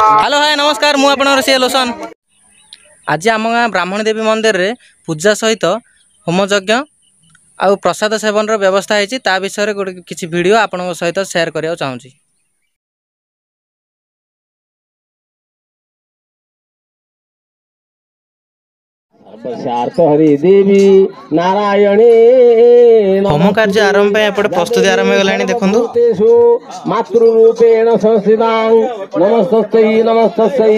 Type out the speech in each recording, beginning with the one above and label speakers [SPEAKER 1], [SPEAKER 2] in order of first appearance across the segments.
[SPEAKER 1] Hello hi नमस्कार मु आपन सी लोसन। आज आम गाँ ब्राह्मणी देवी मंदिर रे पूजा सहित होम यज्ञ आ प्रसाद सेवन व्यवस्था होती विषय गोटे किसी वीडियो आपण सहित शेयर करने चाहूँगी।
[SPEAKER 2] देवी नारायणी
[SPEAKER 1] होम कार्य आरंभ एपटे प्रस्तुति आरंभ हो गलानी देखु
[SPEAKER 2] मातृरूपेण संस्थितां नमस्तस्यै नमस्तस्यै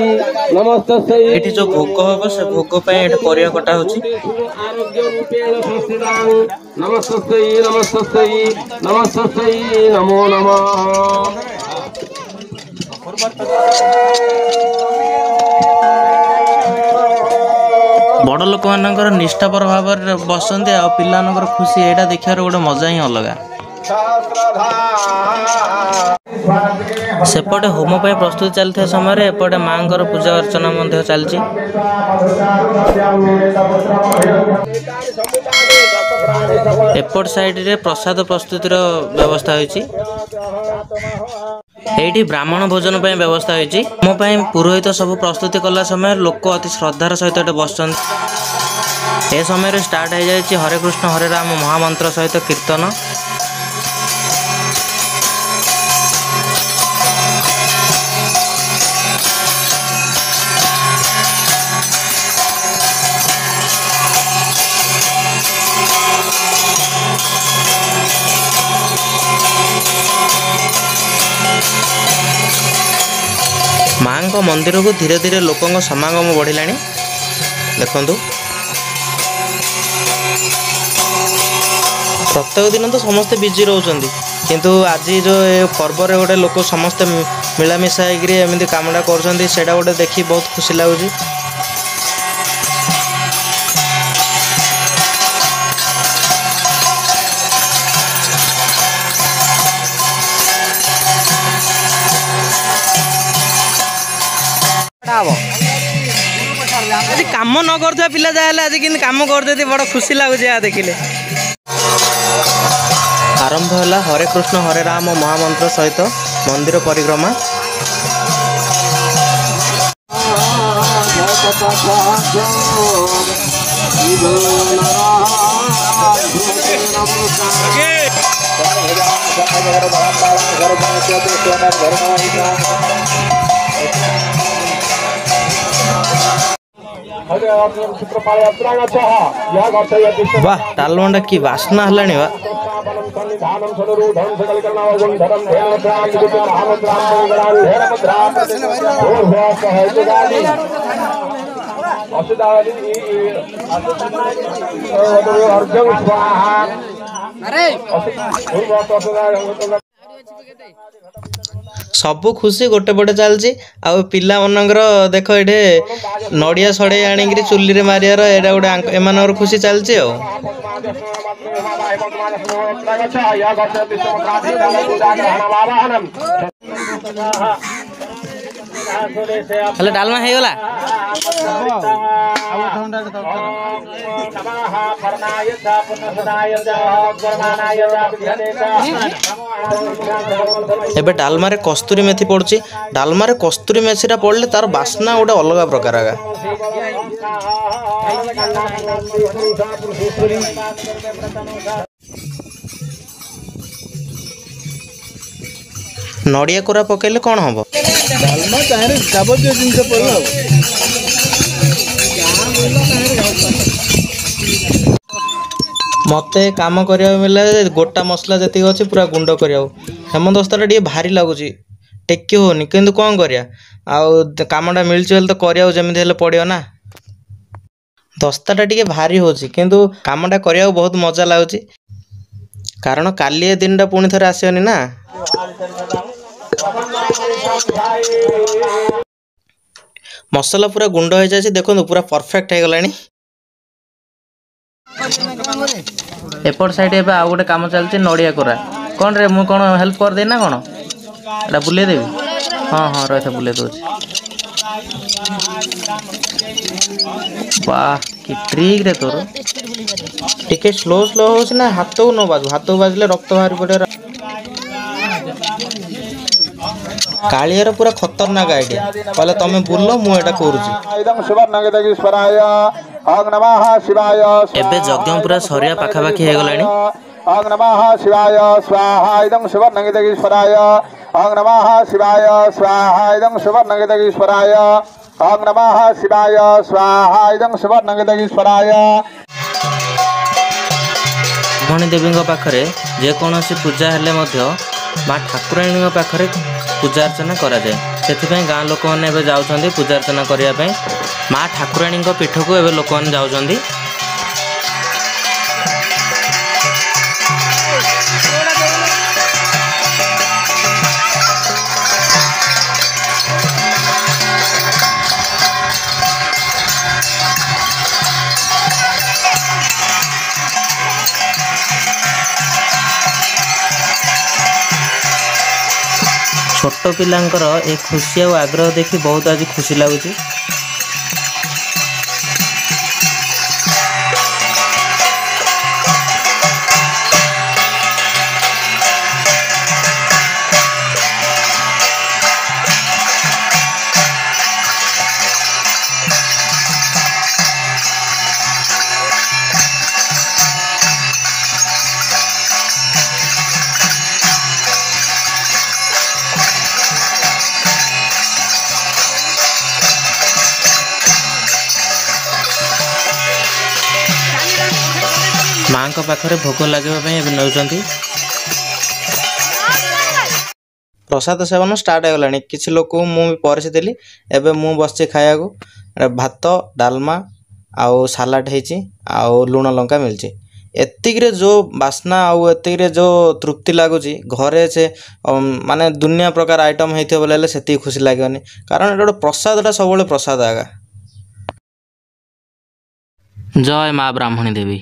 [SPEAKER 2] नमस्तस्यै
[SPEAKER 1] एठी जो भोग हम से भोग परिया कटा होची
[SPEAKER 2] आरोग्य रूपेण संस्थितां नमस्तस्यै नमस्तस्यै नमस्तस्यै नमो नमः।
[SPEAKER 1] बड़ लोक मानकर निष्ठापर भाव बसते आ पिला खुशी यहाँ देखार गोटे मजा ही अलग। सेपटे होम पर प्रस्तुति चलता समय एपटे माँ पूजा अर्चना चलती। एपट साइड रे प्रसाद प्रस्तुतिर व्यवस्था होती। एठी ब्राह्मण भोजन पर व्यवस्था होती। मो पुरोहित सब प्रस्तुति कला समय लोक अति श्रद्धार सहित बसन। ए समय स्टार्ट हो जाए हरे कृष्ण हरे राम महामंत्र सहित कीर्तन। माँ को मंदिर को धीरे धीरे लोकों समागम बढ़िला देखु। प्रत्येक दिन तो समस्ते बिजी रोचंती किंतु आज जो ये पर्व रे गोटे लोक समस्ते मिलामिशा एमती कामटा कर गोटे देखी बहुत खुशी लगुच। आज काम न कर पिला जाए आज कि काम करते बड़ खुशी लगुच देखिले। आरंभ है हरे कृष्ण हरे राम महामंत्र सहित मंदिर परिक्रमा। वाह तालमंडा की वासना हलानी वा। सबू खुशी गोटे पटे चलती आ पिला मनकर देख ये नड़िया सड़े आनिक चुली रे मारियार एटा गोटे एम खुशी चलती। हेलो डालमा है गला एबे डालमा रे कस्तूरी मेथी पड़ुची। डालमा रे कस्तूरी मेथी पड़ले तार बास्ना गोटे अलग प्रकार आगा। नड़िया कोरा पकेले कौन हम मते काम करिया मिला गोटा मसला जति अच्छे पूरा गुंड करिया हेमदस्ता टे भारी लगुच टेकी होनी किंतु कौन करिया कामटा मिलची तो करिया जमी हेल्ले पड़ो ना। दस्ताटा टे भारी होची किंतु कामटा करिया बहुत मजा लगुच कारण काली दिन पुणी थे आसनी ना। मसला पूरा गुंड हो जाए देखो पूरा परफेक्ट हो गलानी। एपट साइड ए आउ गोटे काम चलती नड़िया कोरा कौन रे मु कौन हेल्प कर देना कौन एटा बुले देवी। हाँ हाँ रही बुले दूसरी। वाह कि ट्रिक रे तोर टिके स्लो स्लो हो ना हाथ को न बाजू हाथ को बाजले रक्त बाहरी पड़े। कालियार पूरा खतरनाक आइडिया कहले तमे बुल्लो मु एटा करूची एबे यज्ञ पूरा सरिया पाखापाखि हे गलानी
[SPEAKER 2] ओम नमः शिवाय स्वाहा इदं सुवर्णगीतगीश्वराय ओम नमः शिवाय स्वाहा इदं सुवर्णगीतगीश्वराय ओम नमः शिवाय स्वाहा इदं सुवर्णगीतगीश्वराय
[SPEAKER 1] ब्राह्मणी देवी पाखरे जेकोसी पूजा हेले माँ ठाकुराणी पाखरे पूजा अर्चना करा जाए से गाँ लोक मैंने जाऊँच पूजा अर्चना करने माँ ठाकुराणी पीठ को एवं लोक मैंने जाऊँच छोट पिलांकर ए खुशी और आग्रह देखी बहुत आज खुशी लगुच। माँ को पाखरे भोग लगे नौकरी प्रसाद सेवन स्टार्ट हो गलानी किसी लोक मुझे परसी देली एबे मु बस खाया भात डालमा आउ सालाड हो लुण लंका मिलची एतिक जो बास्ना आउ एतिक जो तृप्ति लगुच घरे से माने दुनिया प्रकार आइटम होते बोले से खुशी लगे कारण ये प्रसादटा सब प्रसाद आगा। जय माँ ब्राह्मणी देवी।